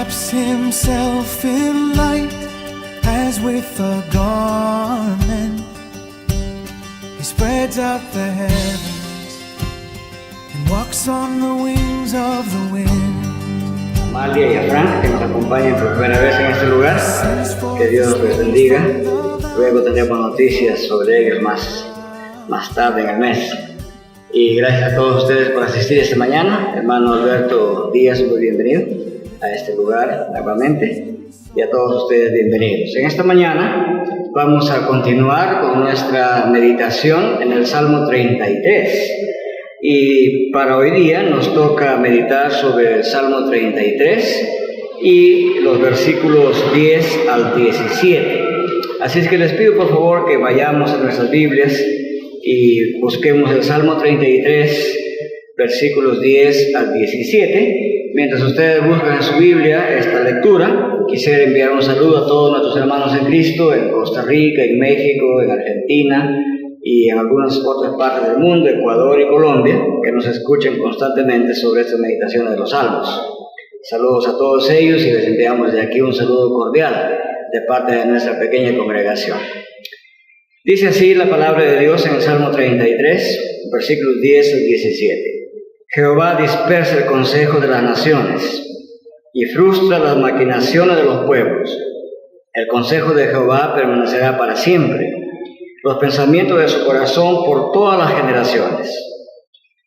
wraps himself in light as with a garment. He spreads out the heavens and walks on the wings of the wind. Amalia y a Frank, que nos acompañan por primera vez en este lugar, que Dios les bendiga. Luego tendremos noticias sobre ellos más tarde en el mes. Y gracias a todos ustedes por asistir esta mañana. Hermano Alberto Díaz, muy bienvenido a este lugar nuevamente. Y a todos ustedes bienvenidos. En esta mañana vamos a continuar con nuestra meditación en el Salmo 33. Y para hoy día nos toca meditar sobre el Salmo 33 y los versículos 10 al 17. Así es que les pido por favor que vayamos a nuestras Biblias y busquemos el Salmo 33, versículos 10 al 17. Mientras ustedes buscan en su Biblia esta lectura, quisiera enviar un saludo a todos nuestros hermanos en Cristo en Costa Rica, en México, en Argentina y en algunas otras partes del mundo, Ecuador y Colombia, que nos escuchen constantemente sobre estas meditaciones de los Salmos. Saludos a todos ellos y les enviamos de aquí un saludo cordial de parte de nuestra pequeña congregación. Dice así la palabra de Dios en el Salmo 33, versículos 10 al 17. Jehová dispersa el consejo de las naciones y frustra las maquinaciones de los pueblos. El consejo de Jehová permanecerá para siempre, los pensamientos de su corazón por todas las generaciones.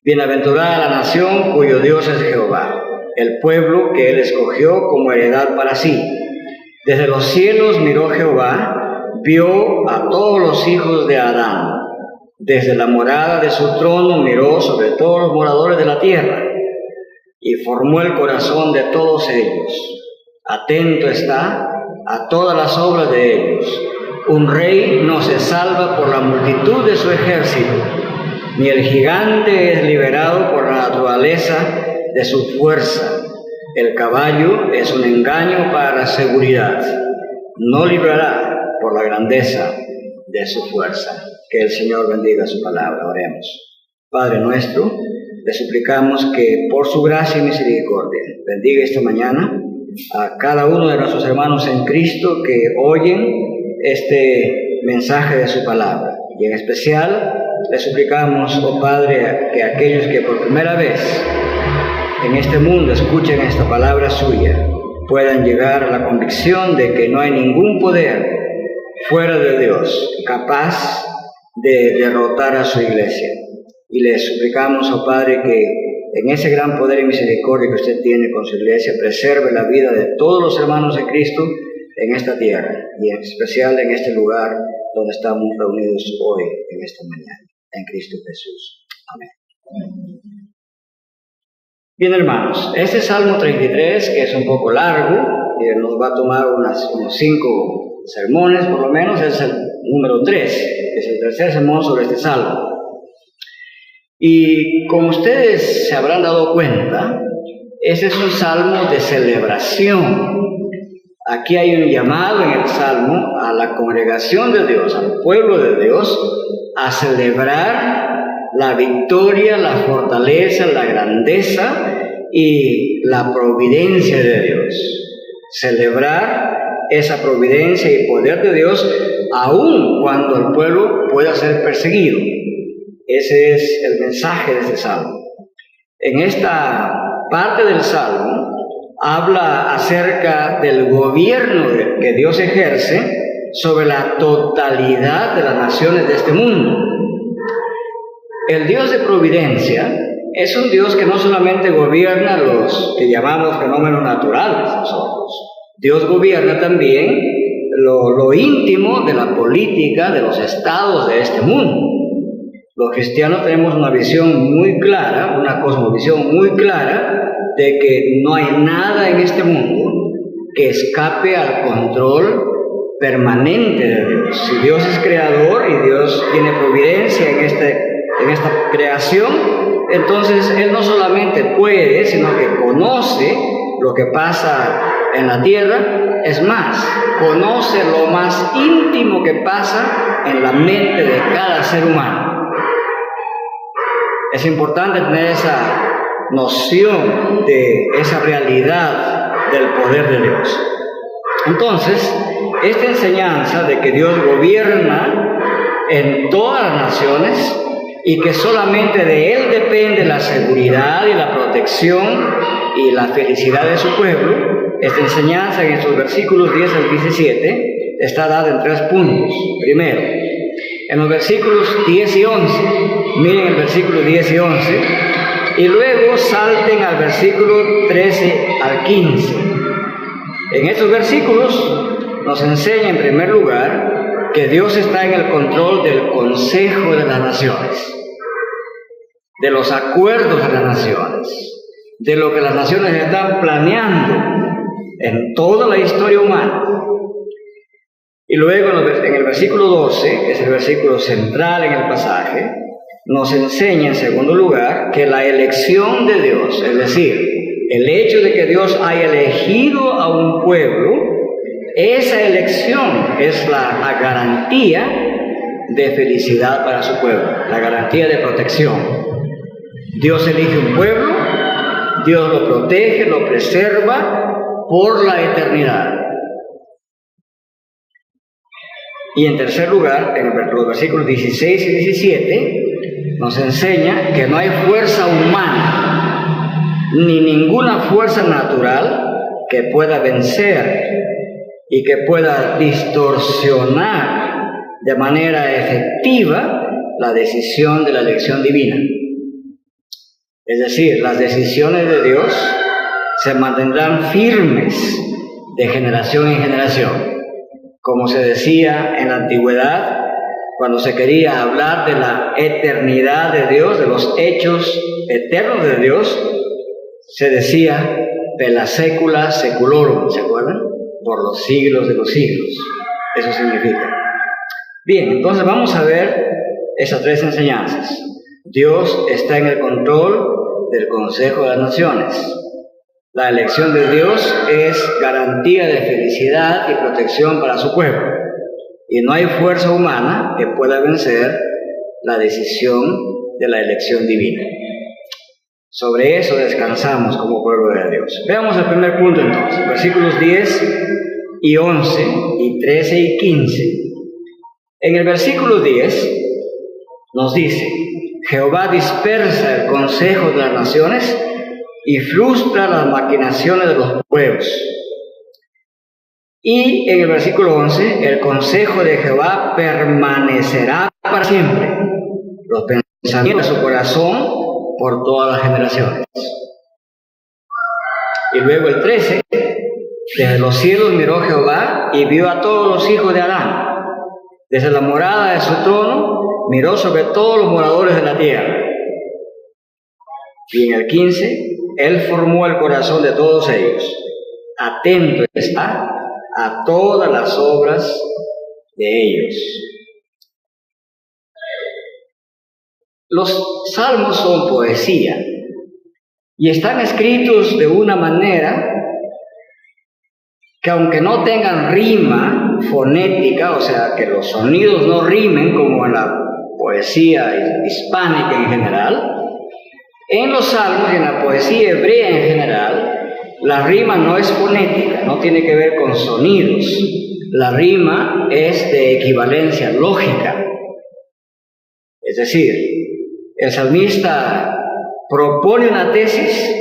Bienaventurada la nación cuyo Dios es Jehová, el pueblo que él escogió como heredad para sí. Desde los cielos miró Jehová, vio a todos los hijos de Adán. Desde la morada de su trono miró sobre todos los moradores de la tierra y formó el corazón de todos ellos. Atento está a todas las obras de ellos. Un rey no se salva por la multitud de su ejército, ni el gigante es liberado por la naturaleza de su fuerza. El caballo es un engaño para la seguridad, no librará por la grandeza de su fuerza. Que el Señor bendiga su palabra. Oremos. Padre nuestro, le suplicamos que por su gracia y misericordia bendiga esta mañana a cada uno de nuestros hermanos en Cristo que oyen este mensaje de su palabra. Y en especial le suplicamos, oh Padre, que aquellos que por primera vez en este mundo escuchen esta palabra suya puedan llegar a la convicción de que no hay ningún poder fuera de Dios capaz de derrotar a su iglesia. Y le suplicamos, oh Padre, que en ese gran poder y misericordia que usted tiene con su iglesia, preserve la vida de todos los hermanos de Cristo en esta tierra, y en especial en este lugar donde estamos reunidos hoy, en esta mañana, en Cristo Jesús. Amén. Bien, hermanos, este Salmo 33, que es un poco largo, nos va a tomar unos 5 sermones por lo menos, es el número 3, es el tercer sermón sobre este Salmo. Y como ustedes se habrán dado cuenta, este es un Salmo de celebración. Aquí hay un llamado en el Salmo a la congregación de Dios, al pueblo de Dios, a celebrar la victoria, la fortaleza, la grandeza y la providencia de Dios. Celebrar esa providencia y poder de Dios aun cuando el pueblo pueda ser perseguido. Ese es el mensaje de este Salmo. En esta parte del Salmo habla acerca del gobierno que Dios ejerce sobre la totalidad de las naciones de este mundo. El Dios de providencia es un Dios que no solamente gobierna los que llamamos fenómenos naturales nosotros. Dios gobierna también lo íntimo de la política de los estados de este mundo. Los cristianos tenemos una visión muy clara, una cosmovisión muy clara de que no hay nada en este mundo que escape al control permanente de Dios. Si Dios es creador y Dios tiene providencia en esta creación, entonces Él no solamente puede, sino que conoce lo que pasa en la tierra. Es más, conoce lo más íntimo que pasa en la mente de cada ser humano. Es importante tener esa noción de esa realidad del poder de Dios. Entonces, esta enseñanza de que Dios gobierna en todas las naciones y que solamente de Él depende la seguridad y la protección y la felicidad de su pueblo, esta enseñanza en estos versículos 10 al 17 está dada en 3 puntos. Primero, en los versículos 10 y 11, miren el versículo 10 y 11, y luego salten al versículo 13 al 15. En estos versículos nos enseña en primer lugar que Dios está en el control del consejo de las naciones, de los acuerdos de las naciones, de lo que las naciones están planeando en toda la historia humana. Y luego en el versículo 12, que es el versículo central en el pasaje, nos enseña en segundo lugar que la elección de Dios, es decir, el hecho de que Dios haya elegido a un pueblo, esa elección es la garantía de felicidad para su pueblo, la garantía de protección. Dios elige un pueblo, Dios lo protege, lo preserva por la eternidad. Y en tercer lugar, en los versículos 16 y 17, nos enseña que no hay fuerza humana, ni ninguna fuerza natural que pueda vencer y que pueda distorsionar de manera efectiva la decisión de la elección divina. Es decir, las decisiones de Dios se mantendrán firmes de generación en generación. Como se decía en la antigüedad, cuando se quería hablar de la eternidad de Dios, de los hechos eternos de Dios, se decía de la secula seculorum, ¿se acuerdan? Por los siglos de los siglos. Eso significa. Bien, entonces vamos a ver esas 3 enseñanzas. Dios está en el control del Consejo de las Naciones. La elección de Dios es garantía de felicidad y protección para su pueblo. Y no hay fuerza humana que pueda vencer la decisión de la elección divina. Sobre eso descansamos como pueblo de Dios. Veamos el primer punto entonces, versículos 10 y 11 y 13 y 15. En el versículo 10 nos dice: Jehová dispersa el consejo de las naciones y frustra las maquinaciones de los pueblos. Y en el versículo 11, el consejo de Jehová permanecerá para siempre, los pensamientos de su corazón por todas las generaciones. Y luego el 13, desde los cielos miró Jehová y vio a todos los hijos de Adán. Desde la morada de su trono miró sobre todos los moradores de la tierra. Y en el 15, Él formó el corazón de todos ellos. Atento está a todas las obras de ellos. Los salmos son poesía y están escritos de una manera que, aunque no tengan rima fonética, o sea, que los sonidos no rimen como en la poesía hispánica en general, en los salmos y en la poesía hebrea en general, la rima no es fonética, no tiene que ver con sonidos. La rima es de equivalencia lógica. Es decir, el salmista propone una tesis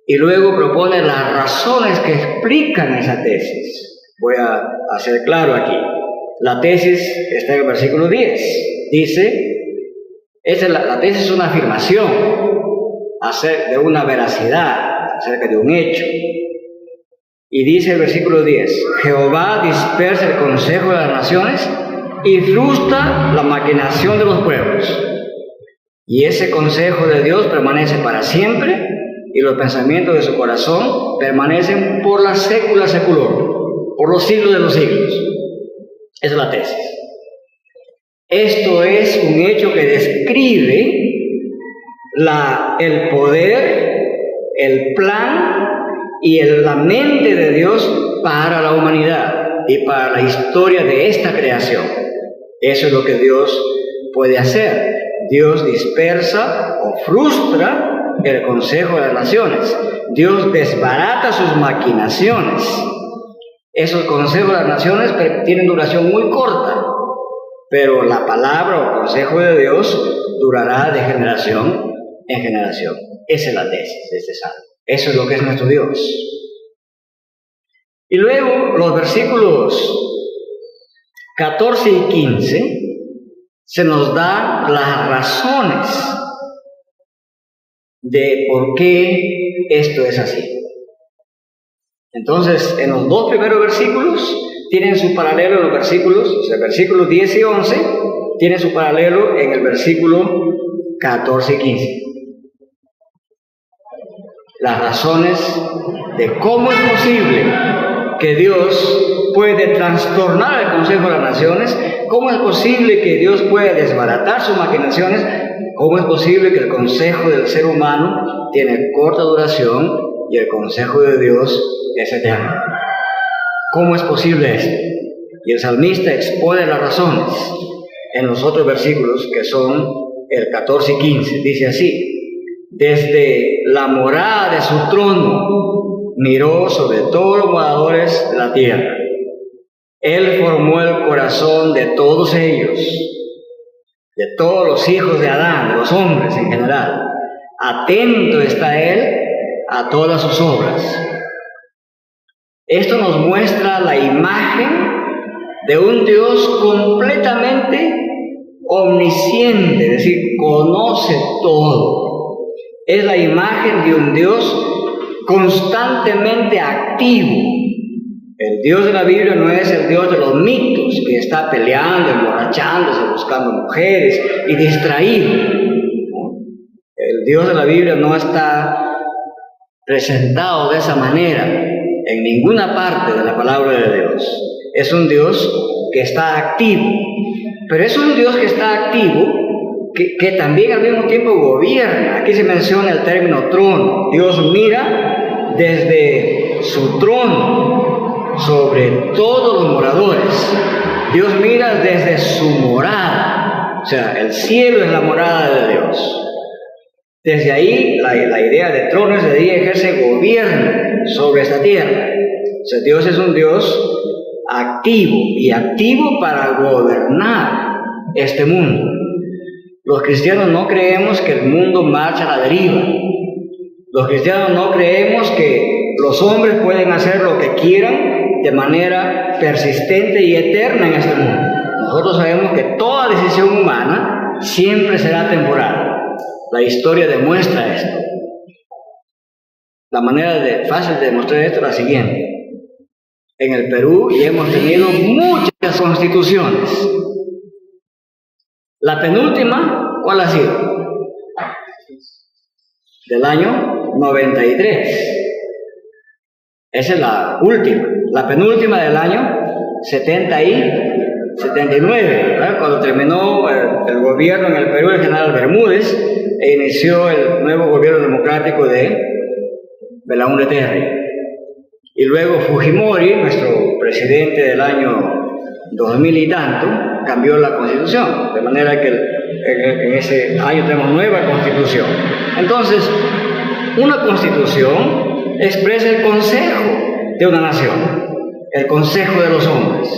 y luego propone las razones que explican esa tesis. Voy a hacer claro aquí. La tesis está en el versículo 10. Dice, la tesis es una afirmación acerca de una veracidad, acerca de un hecho. Y dice el versículo 10, Jehová dispersa el consejo de las naciones y frustra la maquinación de los pueblos. Y ese consejo de Dios permanece para siempre, y los pensamientos de su corazón permanecen por la sécula seculorum, por los siglos de los siglos. Esa es la tesis. Esto es un hecho que describe el poder, el plan y la mente de Dios para la humanidad y para la historia de esta creación. Eso es lo que Dios puede hacer. Dios dispersa o frustra el consejo de las naciones. Dios desbarata sus maquinaciones. Esos consejos de las naciones tienen duración muy corta, pero la palabra o consejo de Dios durará de generación en generación. Esa es la tesis de este salmo. Eso es lo que es nuestro Dios. Y luego los versículos 14 y 15 se nos dan las razones de por qué esto es así. Entonces, en los dos primeros versículos tienen su paralelo en los versículos, o sea, versículos 10 y 11, tiene su paralelo en el versículo 14 y 15. Las razones de cómo es posible que Dios puede trastornar el consejo de las naciones, cómo es posible que Dios puede desbaratar sus maquinaciones, cómo es posible que el consejo del ser humano tiene corta duración y el consejo de Dios es eterno. ¿Cómo es posible esto? Y el salmista expone las razones en los otros versículos que son el 14 y 15. Dice así: desde la morada de su trono miró sobre todos los moradores de la tierra. Él formó el corazón de todos ellos, de todos los hijos de Adán, de los hombres en general. Atento está Él a todas sus obras. Esto nos muestra la imagen de un Dios completamente omnisciente, es decir, conoce todo. Es la imagen de un Dios constantemente activo. El Dios de la Biblia no es el Dios de los mitos, que está peleando, emborrachándose, buscando mujeres y distraído. El Dios de la Biblia no está presentado de esa manera en ninguna parte de la palabra de Dios. Es un Dios que está activo, pero es un Dios que está activo, que también al mismo tiempo gobierna. Aquí se menciona el término trono. Dios mira desde su trono sobre todos los moradores. Dios mira desde su morada. O sea, el cielo es la morada de Dios. Desde ahí la idea de trono es de ahí ejerce gobierno sobre esta tierra. O sea, Dios es un Dios activo y activo para gobernar este mundo. Los cristianos no creemos que el mundo marcha a la deriva. Los cristianos no creemos que los hombres pueden hacer lo que quieran de manera persistente y eterna en este mundo. Nosotros sabemos que toda decisión humana siempre será temporal. La historia demuestra esto. La manera fácil de demostrar esto es la siguiente. En el Perú y hemos tenido muchas constituciones. La penúltima, ¿cuál ha sido? Del año 93. Esa es la última. La penúltima del año 79, ¿verdad? Cuando terminó el gobierno en el Perú del general Bermúdez e inició el nuevo gobierno democrático de Belaúnde Terry. Y luego Fujimori, nuestro presidente del año 2000 y tanto, cambió la constitución, de manera que en ese año tenemos nueva constitución. Entonces, una constitución expresa el consejo de una nación, el consejo de los hombres,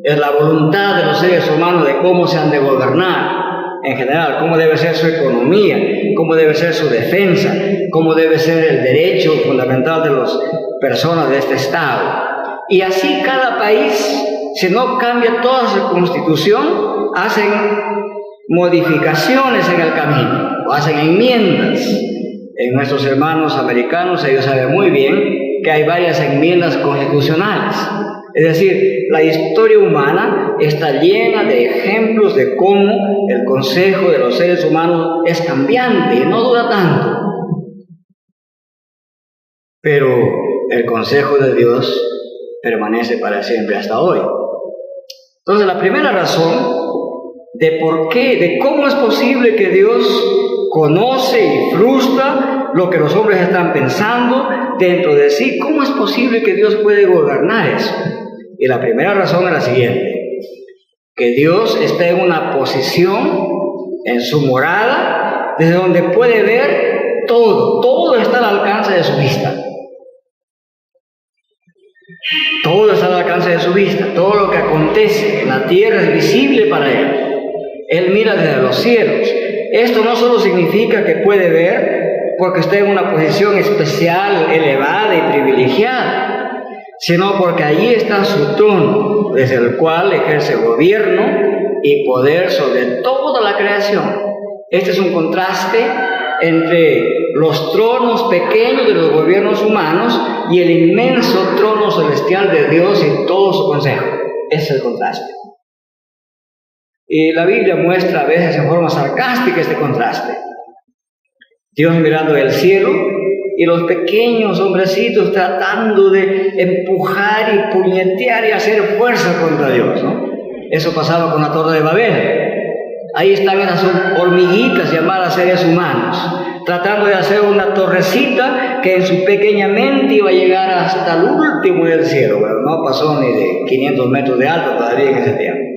es la voluntad de los seres humanos de cómo se han de gobernar en general, cómo debe ser su economía, cómo debe ser su defensa, cómo debe ser el derecho fundamental de las personas de este estado. Y así cada país, si no cambia toda su constitución, hacen modificaciones en el camino, o hacen enmiendas. En nuestros hermanos americanos, ellos saben muy bien que hay varias enmiendas constitucionales. Es decir, la historia humana está llena de ejemplos de cómo el consejo de los seres humanos es cambiante y no dura tanto. Pero el consejo de Dios permanece para siempre hasta hoy. Entonces, la primera razón de por qué, de cómo es posible que Dios conoce y frustra lo que los hombres están pensando dentro de sí, ¿cómo es posible que Dios puede gobernar eso? Y la primera razón es la siguiente: que Dios está en una posición en su morada desde donde puede ver todo está al alcance de su vista. Todo está al alcance de su vista. Todo lo que acontece en la tierra es visible para Él. Él mira desde los cielos. Esto no solo significa que puede ver porque está en una posición especial, elevada y privilegiada, sino porque allí está su trono, desde el cual ejerce gobierno y poder sobre toda la creación. Este es un contraste entre los tronos pequeños de los gobiernos humanos y el inmenso trono celestial de Dios y todo su consejo. Ese es el contraste. Y la Biblia muestra a veces en forma sarcástica este contraste. Dios mirando del cielo y los pequeños hombrecitos tratando de empujar y puñetear y hacer fuerza contra Dios, ¿no? Eso pasaba con la Torre de Babel. Ahí están esas hormiguitas llamadas seres humanos, tratando de hacer una torrecita que en su pequeña mente iba a llegar hasta el último del cielo. Bueno, no pasó ni de 500 metros de alto todavía en ese tiempo.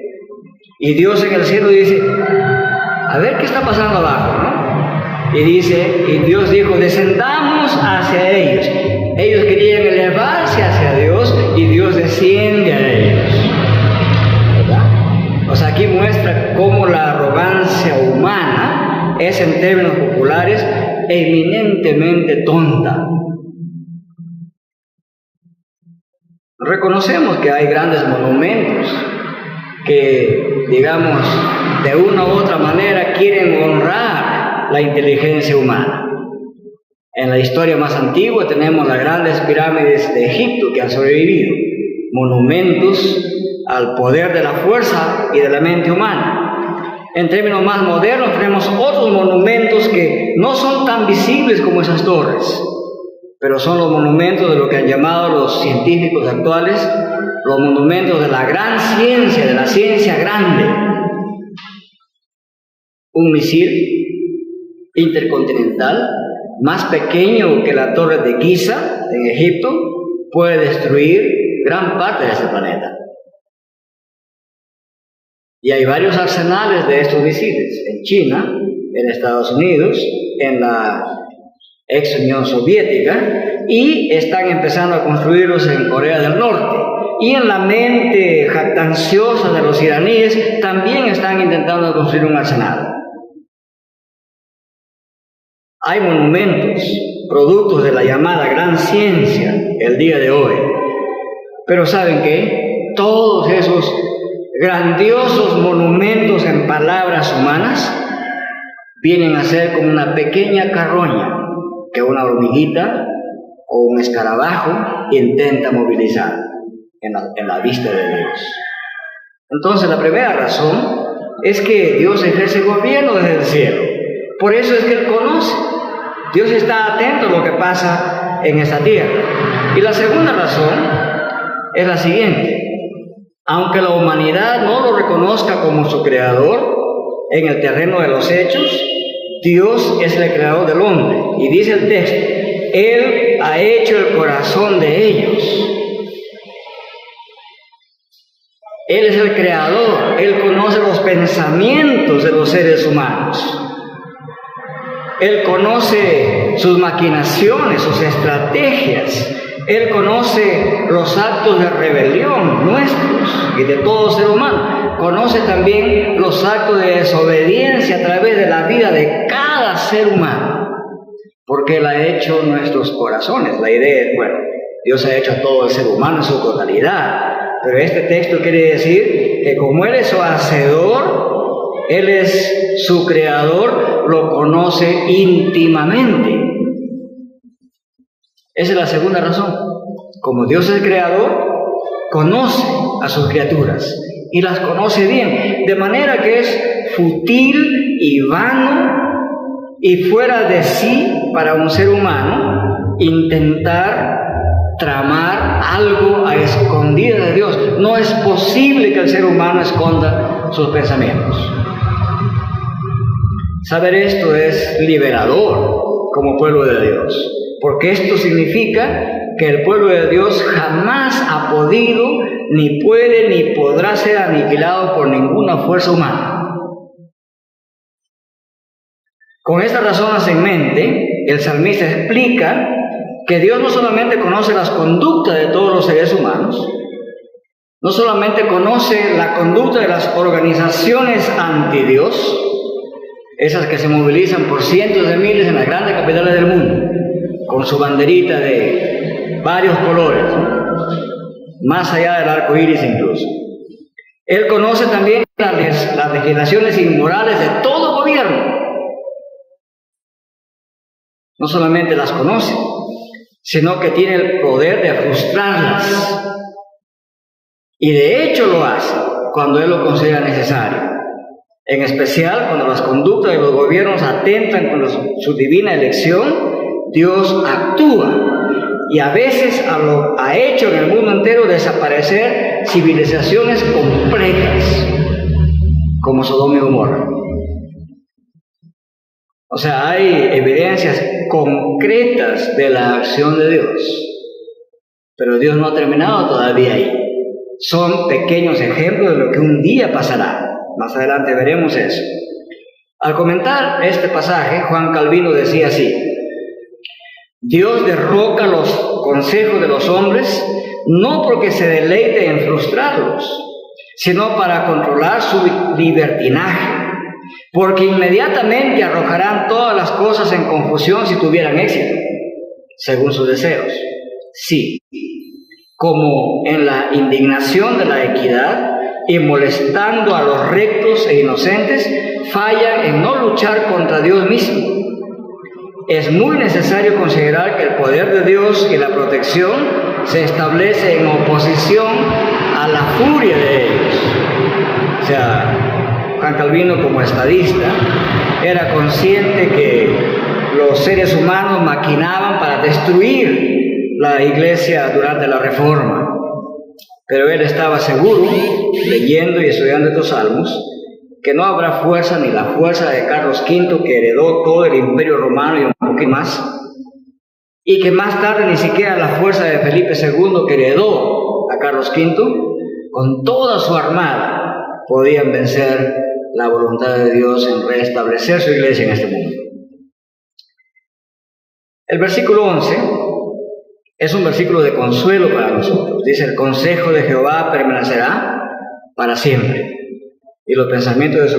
Y Dios en el cielo dice, a ver qué está pasando abajo, ¿no? Y dice, y Dios dijo, descendamos hacia ellos. Ellos querían elevarse hacia Dios y Dios desciende a ellos. ¿Verdad? O sea, aquí muestra cómo la arrogancia humana es, en términos populares, eminentemente tonta. Reconocemos que hay grandes monumentos que, digamos, de una u otra manera quieren honrar la inteligencia humana. En la historia más antigua tenemos las grandes pirámides de Egipto que han sobrevivido, monumentos al poder de la fuerza y de la mente humana. En términos más modernos tenemos otros monumentos que no son tan visibles como esas torres, pero son los monumentos de lo que han llamado los científicos actuales los monumentos de la gran ciencia, de la ciencia grande. Un misil intercontinental más pequeño que la torre de Giza en Egipto puede destruir gran parte de ese planeta. Y hay varios arsenales de estos misiles en China, en Estados Unidos, en la ex Unión Soviética, y están empezando a construirlos en Corea del Norte. Y en la mente jactanciosa de los iraníes también están intentando construir un arsenal. Hay monumentos, productos de la llamada gran ciencia el día de hoy. Pero ¿saben qué? Todos esos grandiosos monumentos en palabras humanas vienen a ser como una pequeña carroña que una hormiguita o un escarabajo intenta movilizar en la vista de Dios. Entonces, la primera razón es que Dios ejerce gobierno desde el cielo. Por eso es que Él conoce. Dios está atento a lo que pasa en esta tierra. Y la segunda razón es la siguiente. Aunque la humanidad no lo reconozca como su creador en el terreno de los hechos, Dios es el creador del hombre. Y dice el texto, Él ha hecho el corazón de ellos. Él es el creador. Él conoce los pensamientos de los seres humanos. Él conoce sus maquinaciones, sus estrategias. Él conoce los actos de rebelión nuestros y de todo ser humano. Conoce también los actos de desobediencia a través de la vida de cada ser humano. Porque Él ha hecho nuestros corazones. La idea es, bueno, Dios ha hecho a todo el ser humano en su totalidad. Pero este texto quiere decir que como Él es su hacedor, Él es su creador, lo conoce íntimamente. Esa es la segunda razón. Como Dios es creador, conoce a sus criaturas y las conoce bien, de manera que es fútil y vano y fuera de sí para un ser humano intentar tramar algo a escondidas de Dios. No es posible que el ser humano esconda sus pensamientos. Saber esto es liberador como pueblo de Dios, porque esto significa que el pueblo de Dios jamás ha podido, ni puede, ni podrá ser aniquilado por ninguna fuerza humana. Con estas razones en mente, el salmista explica que Dios no solamente conoce las conductas de todos los seres humanos, no solamente conoce la conducta de las organizaciones anti Dios, esas que se movilizan por cientos de miles en las grandes capitales del mundo, con su banderita de varios colores, más allá del arco iris incluso. Él conoce también las legislaciones inmorales de todo gobierno. No solamente las conoce, sino que tiene el poder de frustrarlas. Y de hecho lo hace cuando Él lo considera necesario. En especial cuando las conductas de los gobiernos atentan contra su divina elección, Dios actúa. Y a veces ha hecho en el mundo entero desaparecer civilizaciones completas, como Sodoma y Gomorra. O sea, hay evidencias concretas de la acción de Dios, pero Dios no ha terminado todavía ahí. Son pequeños ejemplos de lo que un día pasará. Más adelante veremos eso. Al comentar este pasaje, Juan Calvino decía así: Dios derroca los consejos de los hombres no porque se deleite en frustrarlos, sino para controlar su libertinaje, porque inmediatamente arrojarán todas las cosas en confusión si tuvieran éxito, según sus deseos. Sí, como en la indignación de la equidad y molestando a los rectos e inocentes, fallan en no luchar contra Dios mismo. Es muy necesario considerar que el poder de Dios y la protección se establece en oposición a la furia de ellos. O sea, Juan Calvino, como estadista, era consciente que los seres humanos maquinaban para destruir la iglesia durante la Reforma, pero él estaba seguro, leyendo y estudiando estos salmos, que no habrá fuerza ni la fuerza de Carlos V, que heredó todo el imperio romano y un poquito más, y que más tarde ni siquiera la fuerza de Felipe II, que heredó a Carlos V, con toda su armada, podían vencer la voluntad de Dios en restablecer su iglesia en este mundo. El versículo 11 es un versículo de consuelo para nosotros. Dice: el consejo de Jehová permanecerá para siempre, y los pensamientos de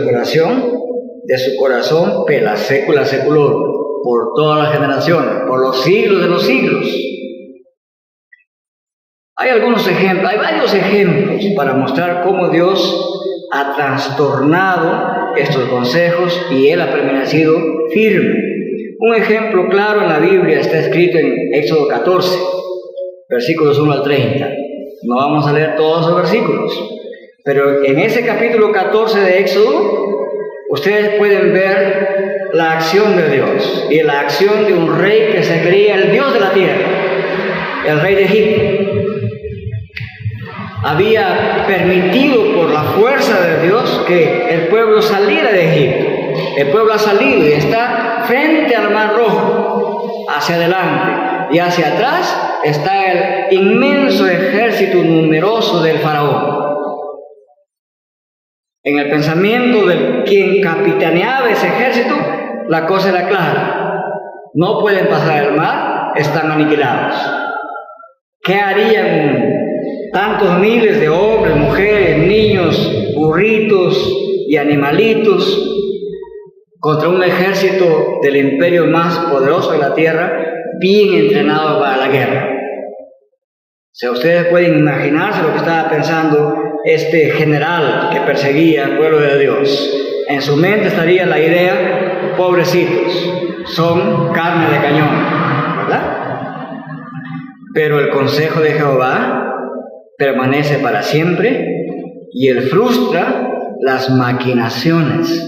su corazón pela secula seculorum, por todas las generaciones, por los siglos de los siglos. Hay varios ejemplos para mostrar cómo Dios ha trastornado estos consejos y Él ha permanecido firme. Un ejemplo claro en la Biblia está escrito en Éxodo 14, versículos 1 al 30. No vamos a leer todos los versículos, pero en ese capítulo 14 de Éxodo, ustedes pueden ver la acción de Dios y la acción de un rey que se creía el Dios de la tierra, el rey de Egipto. Había permitido por la fuerza de Dios que el pueblo saliera de Egipto. El pueblo ha salido y está frente al Mar Rojo, hacia adelante, y hacia atrás está el inmenso ejército numeroso del faraón. En el pensamiento de quien capitaneaba ese ejército, la cosa era clara: no pueden pasar el mar, están aniquilados. ¿Qué harían tantos miles de hombres, mujeres, niños, burritos y animalitos contra un ejército del imperio más poderoso de la tierra, bien entrenado para la guerra? O sea, ustedes pueden imaginarse lo que estaba pensando este general que perseguía al pueblo de Dios. En su mente estaría la idea: pobrecitos, son carne de cañón, ¿verdad? Pero el consejo de Jehová permanece para siempre, y Él frustra las maquinaciones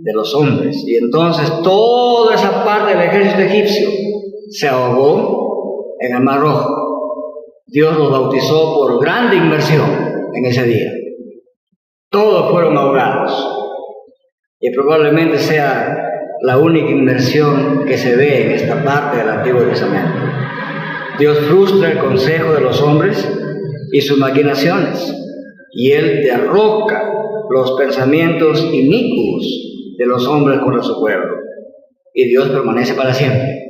de los hombres. Y entonces toda esa parte del ejército egipcio se ahogó en el Mar Rojo. Dios los bautizó por grande inmersión en ese día. Todos fueron ahogados, y probablemente sea la única inmersión que se ve en esta parte del Antiguo Testamento. Dios frustra el consejo de los hombres y sus maquinaciones, y Él derroca los pensamientos inicuos de los hombres contra su pueblo. y Dios permanece para siempre.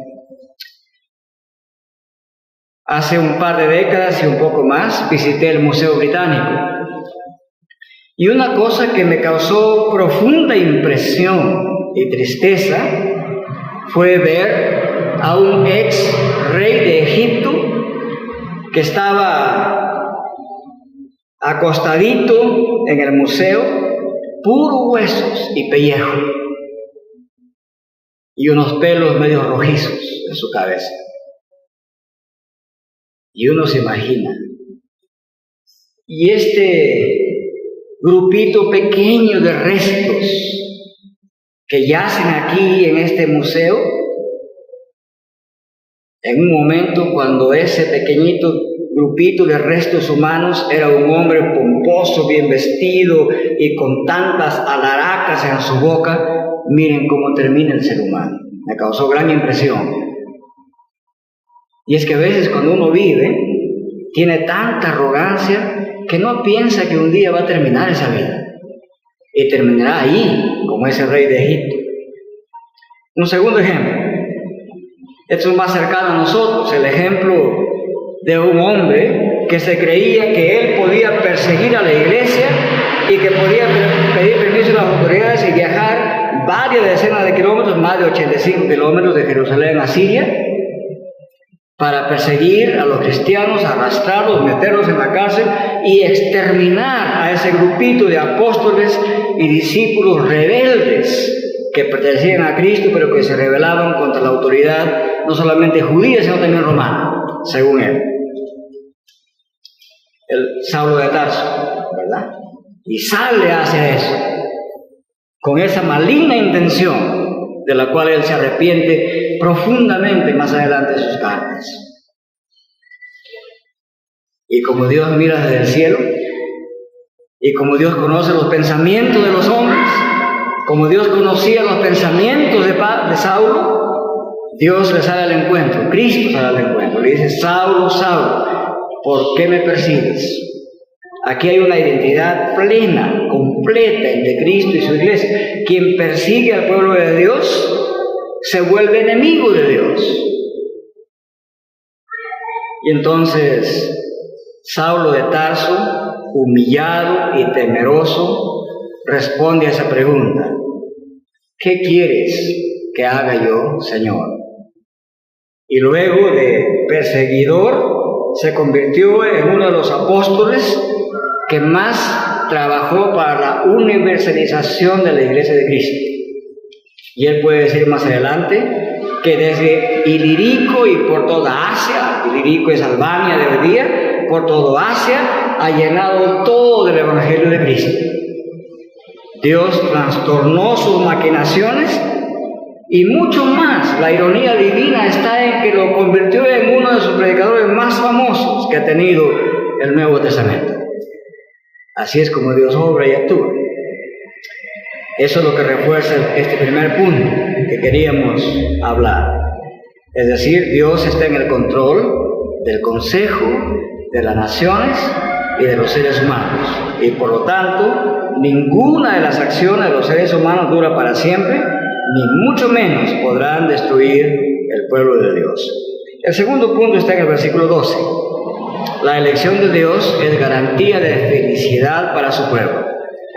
Hace un par de décadas y un poco más visité el Museo Británico, y una cosa que me causó profunda impresión y tristeza fue ver a un ex rey de Egipto que estaba acostadito en el museo, puros huesos y pellejo, y unos pelos medio rojizos en su cabeza. Y uno se imagina, y este grupito pequeño de restos que yacen aquí en este museo, en un momento cuando ese pequeñito grupito de restos humanos era un hombre pomposo, bien vestido y con tantas alaracas en su boca, miren cómo termina el ser humano. Me causó gran impresión. Y es que a veces cuando uno vive, tiene tanta arrogancia que no piensa que un día va a terminar esa vida. Y terminará ahí, como ese rey de Egipto. Un segundo ejemplo. Esto es más cercano a nosotros, el ejemplo de un hombre que se creía que él podía perseguir a la iglesia y que podía pedir permiso a las autoridades y viajar varias decenas de kilómetros, más de 85 kilómetros de Jerusalén a Siria, para perseguir a los cristianos, arrastrarlos, meterlos en la cárcel y exterminar a ese grupito de apóstoles y discípulos rebeldes que pertenecían a Cristo, pero que se rebelaban contra la autoridad, no solamente judía, sino también romana, según él. El Saulo de Tarso, ¿verdad? Y sale hacia eso, con esa maligna intención, de la cual él se arrepiente profundamente más adelante en sus cartas. Y como Dios mira desde el cielo, y como Dios conoce los pensamientos de los hombres, como Dios conocía los pensamientos de Saulo, Dios le sale al encuentro, Cristo sale al encuentro, le dice: Saulo, Saulo, ¿por qué me persigues? Aquí hay una identidad plena, completa entre Cristo y su iglesia. Quien persigue al pueblo de Dios se vuelve enemigo de Dios. Y entonces Saulo de Tarso, humillado y temeroso, responde a esa pregunta: ¿qué quieres que haga yo, Señor? Y luego de perseguidor se convirtió en uno de los apóstoles que más trabajó para la universalización de la iglesia de Cristo. Y él puede decir más adelante que desde Ilirico y por toda Asia, Ilirico es Albania de hoy día, por toda Asia ha llenado todo del evangelio de Cristo. Dios trastornó sus maquinaciones y mucho más. La ironía divina está en que lo convirtió en uno de sus predicadores más famosos que ha tenido el Nuevo Testamento. Así es como Dios obra y actúa. Eso es lo que refuerza este primer punto que queríamos hablar. Es decir, Dios está en el control del consejo, de las naciones y de los seres humanos. Y por lo tanto, ninguna de las acciones de los seres humanos dura para siempre, ni mucho menos podrán destruir el pueblo de Dios. El segundo punto está en el versículo 12. La elección de Dios es garantía de felicidad para su pueblo.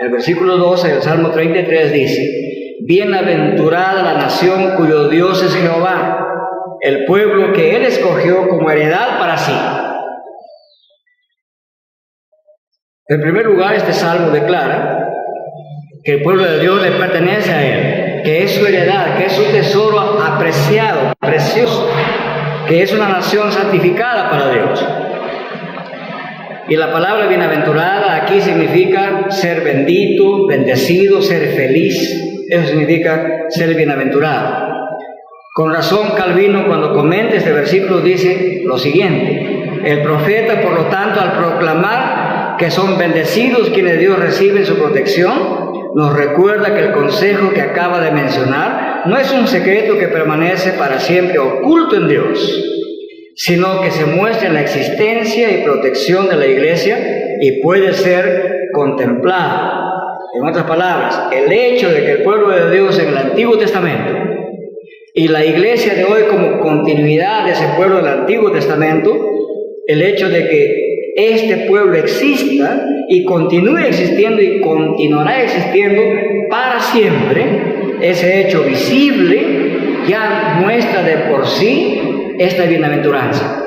El versículo 12 del Salmo 33 dice: bienaventurada la nación cuyo Dios es Jehová, el pueblo que Él escogió como heredad para sí. En primer lugar, este salmo declara que el pueblo de Dios le pertenece a Él, que es su heredad, que es su tesoro apreciado, precioso, que es una nación santificada para Dios. Y la palabra bienaventurada aquí significa ser bendito, bendecido, ser feliz. Eso significa ser bienaventurado. Con razón, Calvino, cuando comenta este versículo, dice lo siguiente: el profeta, por lo tanto, al proclamar que son bendecidos quienes Dios recibe en su protección, nos recuerda que el consejo que acaba de mencionar no es un secreto que permanece para siempre oculto en Dios, sino que se muestra en la existencia y protección de la iglesia y puede ser contemplado. En otras palabras, el hecho de que el pueblo de Dios en el Antiguo Testamento Y la iglesia de hoy, como continuidad de ese pueblo del Antiguo Testamento, el hecho de que este pueblo exista y continúe existiendo y continuará existiendo para siempre, ese hecho visible ya muestra de por sí esta bienaventuranza.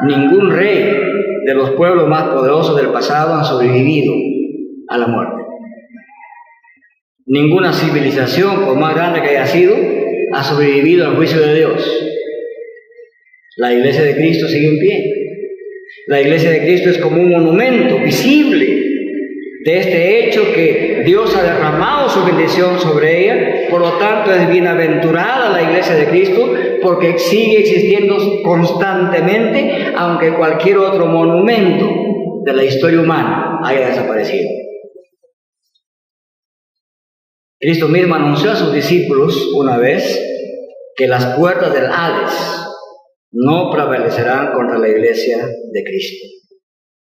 Ningún rey de los pueblos más poderosos del pasado han sobrevivido a la muerte. Ninguna civilización, por más grande que haya sido, ha sobrevivido al juicio de Dios. La iglesia de Cristo sigue en pie. La iglesia de Cristo es como un monumento visible de este hecho que Dios ha derramado su bendición sobre ella. Por lo tanto, es bienaventurada la iglesia de Cristo porque sigue existiendo constantemente, aunque cualquier otro monumento de la historia humana haya desaparecido. Cristo mismo anunció a sus discípulos una vez que las puertas del Hades no prevalecerán contra la iglesia de Cristo.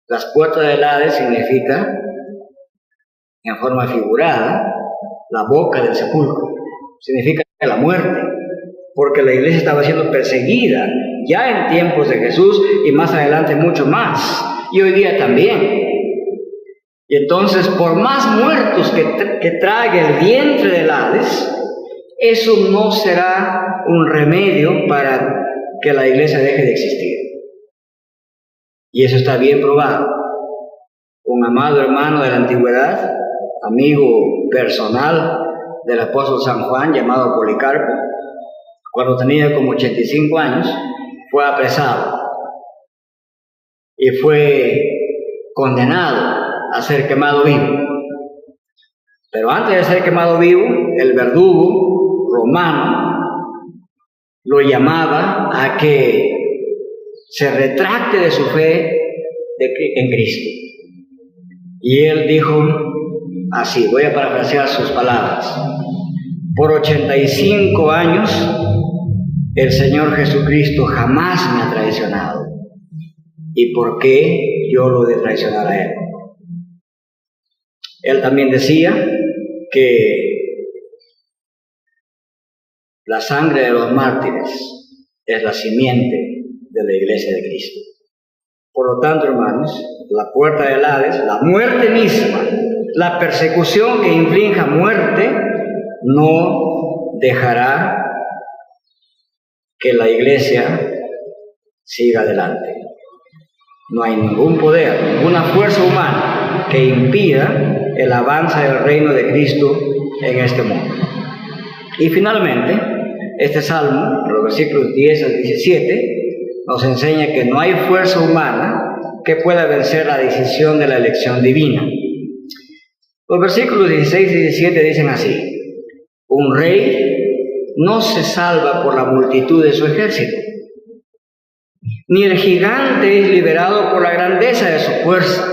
Las puertas del Hades significa, en forma figurada, la boca del sepulcro. Significa la muerte, porque la iglesia estaba siendo perseguida ya en tiempos de Jesús y más adelante mucho más, y hoy día también. Y entonces, por más muertos que trague el vientre del Hades, eso no será un remedio para que la iglesia deje de existir. Y eso está bien probado. Un amado hermano de la antigüedad, amigo personal del apóstol San Juan, llamado Policarpo, cuando tenía como 85 años, fue apresado y fue condenado a ser quemado vivo. Pero antes de ser quemado vivo, el verdugo romano lo llamaba a que se retracte de su fe en Cristo. Y él dijo así, voy a parafrasear sus palabras: por 85 años el Señor Jesucristo jamás me ha traicionado. ¿Y por qué yo lo de traicionar a Él? Él también decía que la sangre de los mártires es la simiente de la iglesia de Cristo. Por lo tanto, hermanos, la puerta del Hades, la muerte misma, la persecución que inflige muerte, no dejará que la iglesia siga adelante. No hay ningún poder, ninguna fuerza humana que impida el avance del reino de Cristo en este mundo. Y finalmente, este salmo, en los versículos 10 al 17, nos enseña que no hay fuerza humana que pueda vencer la decisión de la elección divina. Los versículos 16 y 17 dicen así: un rey no se salva por la multitud de su ejército, ni el gigante es liberado por la grandeza de su fuerza.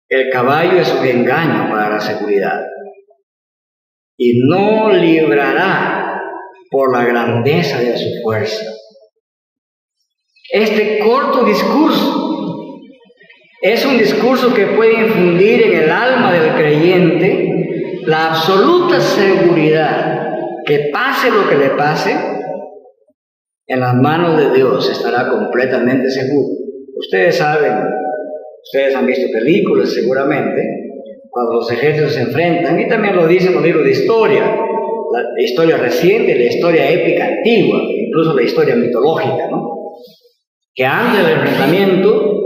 El caballo es un engaño para la seguridad, y no librará por la grandeza de su fuerza. Este corto discurso es un discurso que puede infundir en el alma del creyente la absoluta seguridad que pase lo que le pase, en las manos de Dios estará completamente seguro. Ustedes saben, ustedes han visto películas seguramente, cuando los ejércitos se enfrentan, y también lo dicen los libros de historia, la historia reciente, la historia épica antigua, incluso la historia mitológica, ¿no? Que antes del enfrentamiento,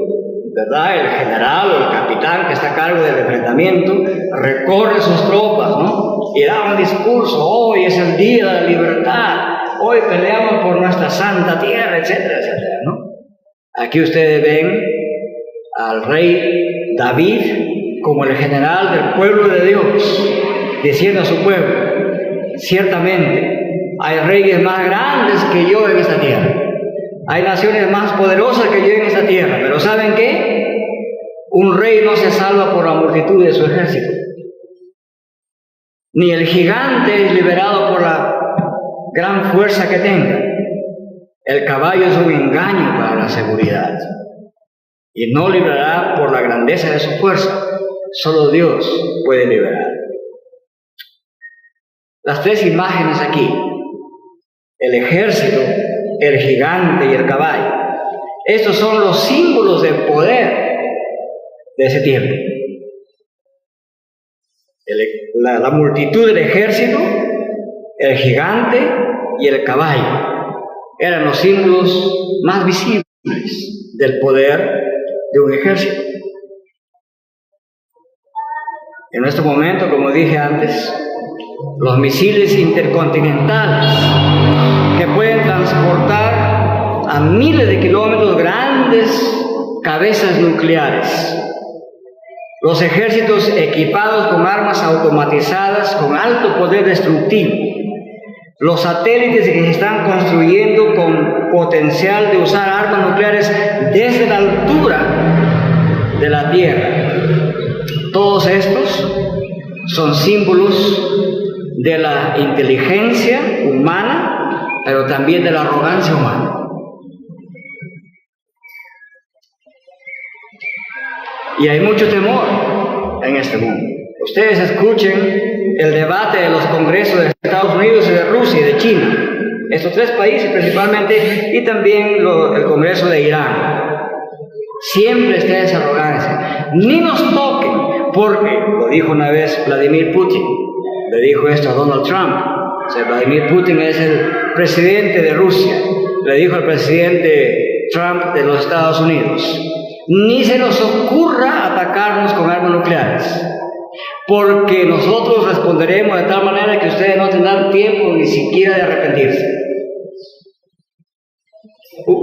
¿verdad?, el general o el capitán que está a cargo del enfrentamiento recorre sus tropas, ¿no?, y da un discurso: hoy es el día de la libertad, hoy peleamos por nuestra santa tierra, etcétera, etcétera, ¿no? Aquí ustedes ven al rey David como el general del pueblo de Dios, diciendo a su pueblo: ciertamente hay reyes más grandes que yo en esta tierra, hay naciones más poderosas que yo en esta tierra, pero ¿saben qué? Un rey no se salva por la multitud de su ejército, ni el gigante es liberado por la gran fuerza que tenga. El caballo es un engaño para la seguridad, y no librará por la grandeza de su fuerza. Solo Dios puede liberar. las tres imágenes aquí: el ejército, el gigante y el caballo. Estos son los símbolos del poder de ese tiempo. La multitud del ejército, el gigante y el caballo eran los símbolos más visibles del poder de un ejército. En nuestro momento, como dije antes, los misiles intercontinentales que pueden transportar a miles de kilómetros grandes cabezas nucleares, los ejércitos equipados con armas automatizadas con alto poder destructivo, los satélites que se están construyendo con potencial de usar armas nucleares desde la altura de la Tierra. Todos estos son símbolos de la inteligencia humana, pero también de la arrogancia humana. Y hay mucho temor en este mundo. Ustedes escuchen el debate de los congresos de Estados Unidos y de Rusia y de China, estos tres países principalmente, y también el congreso de Irán. Siempre está esa arrogancia. Ni nos toquen, porque lo dijo una vez Vladimir Putin, le dijo esto a Donald Trump. O sea, Vladimir Putin es el presidente de Rusia, le dijo al presidente Trump de los Estados Unidos: ni se nos ocurra atacarnos con armas nucleares, porque nosotros responderemos de tal manera que ustedes no tendrán tiempo ni siquiera de arrepentirse.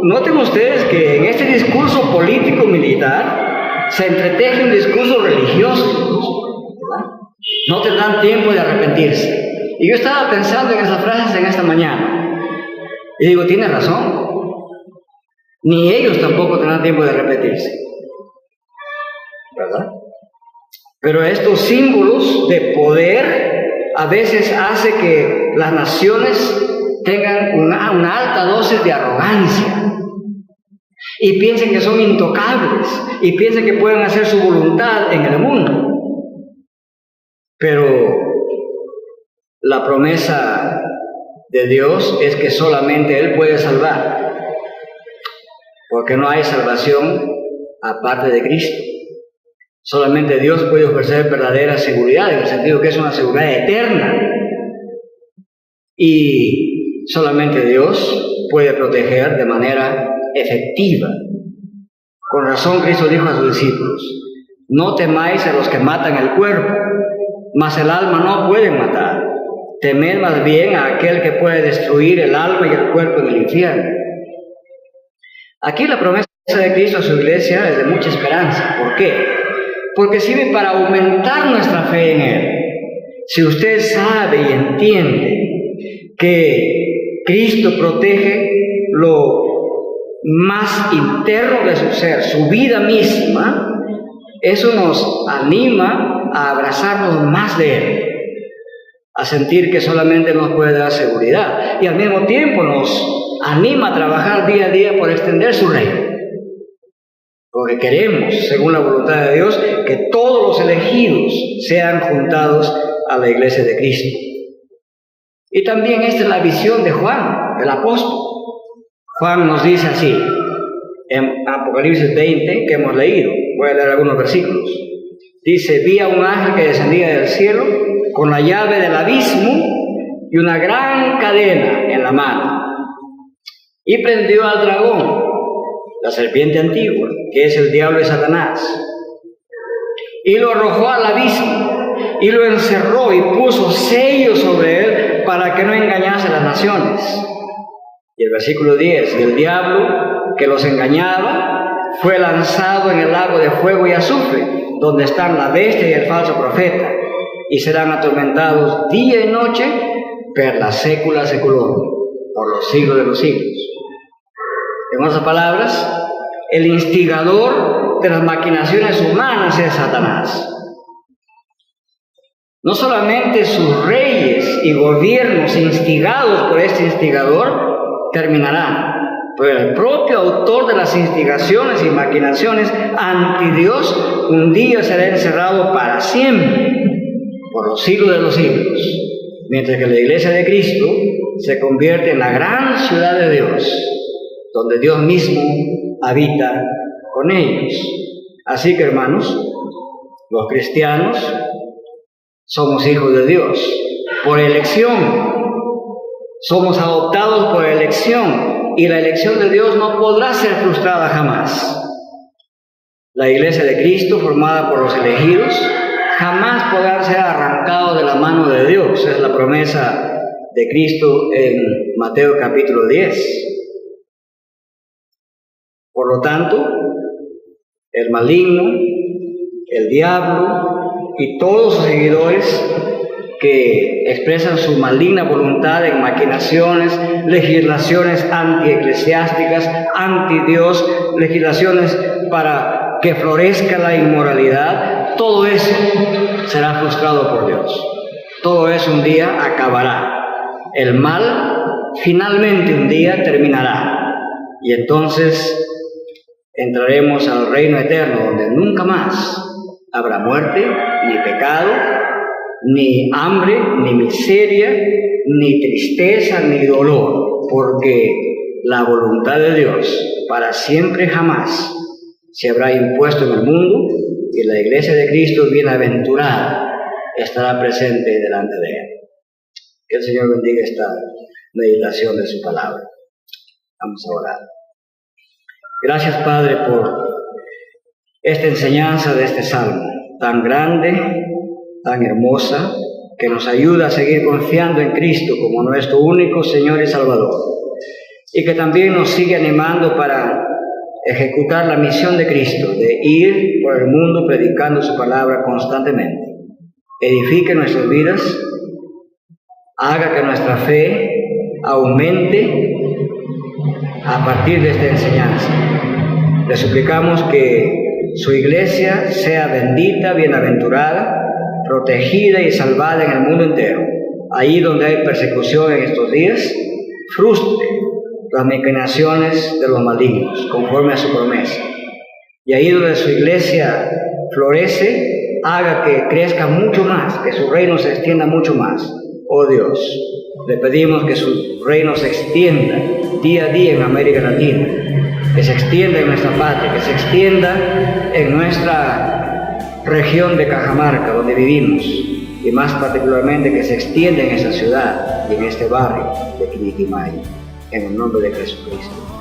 Noten ustedes que en este discurso político-militar se entreteje un discurso religioso, ¿verdad? No tendrán tiempo de arrepentirse. Y yo estaba pensando en esas frases en esta mañana, y digo, tiene razón. Ni ellos tampoco tendrán tiempo de arrepentirse, ¿verdad? Pero estos símbolos de poder a veces hace que las naciones tengan una alta dosis de arrogancia y piensen que son intocables y piensen que pueden hacer su voluntad en el mundo. Pero la promesa de Dios es que solamente Él puede salvar, porque no hay salvación aparte de Cristo. Solamente Dios puede ofrecer verdadera seguridad, en el sentido que es una seguridad eterna. Y solamente Dios puede proteger de manera efectiva. Con razón Cristo dijo a sus discípulos: no temáis a los que matan el cuerpo, mas el alma no pueden matar. Temed más bien a aquel que puede destruir el alma y el cuerpo en el infierno. Aquí la promesa de Cristo a su iglesia es de mucha esperanza. ¿Por qué? Porque sirve para aumentar nuestra fe en Él. Si usted sabe y entiende que Cristo protege lo más interno de su ser, su vida misma, eso nos anima a abrazarnos más de Él, a sentir que solamente nos puede dar seguridad, y al mismo tiempo nos anima a trabajar día a día por extender su reino. Porque queremos, según la voluntad de Dios, que todos los elegidos sean juntados a la iglesia de Cristo. Y también esta es la visión de Juan, el apóstol. Juan nos dice así, en Apocalipsis 20, que hemos leído. Voy a leer algunos versículos. Dice: vi a un ángel que descendía del cielo con la llave del abismo y una gran cadena en la mano. Y prendió al dragón, la serpiente antigua, que es el diablo y Satanás, y lo arrojó al abismo, y lo encerró y puso sellos sobre él para que no engañase a las naciones. Y el versículo 10, y el diablo que los engañaba fue lanzado en el lago de fuego y azufre, donde están la bestia y el falso profeta, y serán atormentados día y noche per la secula seculorum, por los siglos de los siglos. En otras palabras, el instigador de las maquinaciones humanas es Satanás. No solamente sus reyes y gobiernos instigados por este instigador terminarán, pero el propio autor de las instigaciones y maquinaciones anti Dios un día será encerrado para siempre, por los siglos de los siglos. mientras que la iglesia de Cristo se convierte en la gran ciudad de Dios, donde Dios mismo habita con ellos. Así que, hermanos, los cristianos somos hijos de Dios por elección. Somos adoptados por elección, y la elección de Dios no podrá ser frustrada jamás. La iglesia de Cristo, formada por los elegidos, jamás podrá ser arrancado de la mano de Dios. Es la promesa de Cristo en Mateo capítulo 10. Por lo tanto, el maligno, el diablo y todos sus seguidores que expresan su maligna voluntad en maquinaciones, legislaciones antieclesiásticas, anti-Dios, legislaciones para que florezca la inmoralidad, todo eso será frustrado por Dios. Todo eso un día acabará. El mal finalmente un día terminará. Y entonces entraremos al reino eterno, donde nunca más habrá muerte, ni pecado, ni hambre, ni miseria, ni tristeza, ni dolor, porque la voluntad de Dios para siempre jamás se habrá impuesto en el mundo, y la iglesia de Cristo bienaventurada estará presente delante de Él. Que el Señor bendiga esta meditación de su palabra. Vamos a orar. Gracias, Padre, por esta enseñanza de este salmo tan grande, tan hermosa, que nos ayuda a seguir confiando en Cristo como nuestro único Señor y Salvador, y que también nos sigue animando para ejecutar la misión de Cristo, de ir por el mundo predicando su palabra constantemente. Edifique nuestras vidas, haga que nuestra fe aumente a partir de esta enseñanza. Le suplicamos que su iglesia sea bendita, bienaventurada, protegida y salvada en el mundo entero. Ahí donde hay persecución en estos días, frustre las maquinaciones de los malignos, conforme a su promesa. Y ahí donde su iglesia florece, haga que crezca mucho más, que su reino se extienda mucho más. Oh Dios, le pedimos que su reino se extienda día a día en América Latina, que se extienda en nuestra patria, que se extienda en nuestra región de Cajamarca, donde vivimos, y más particularmente que se extienda en esa ciudad y en este barrio de Quiliquimay, en el nombre de Jesucristo.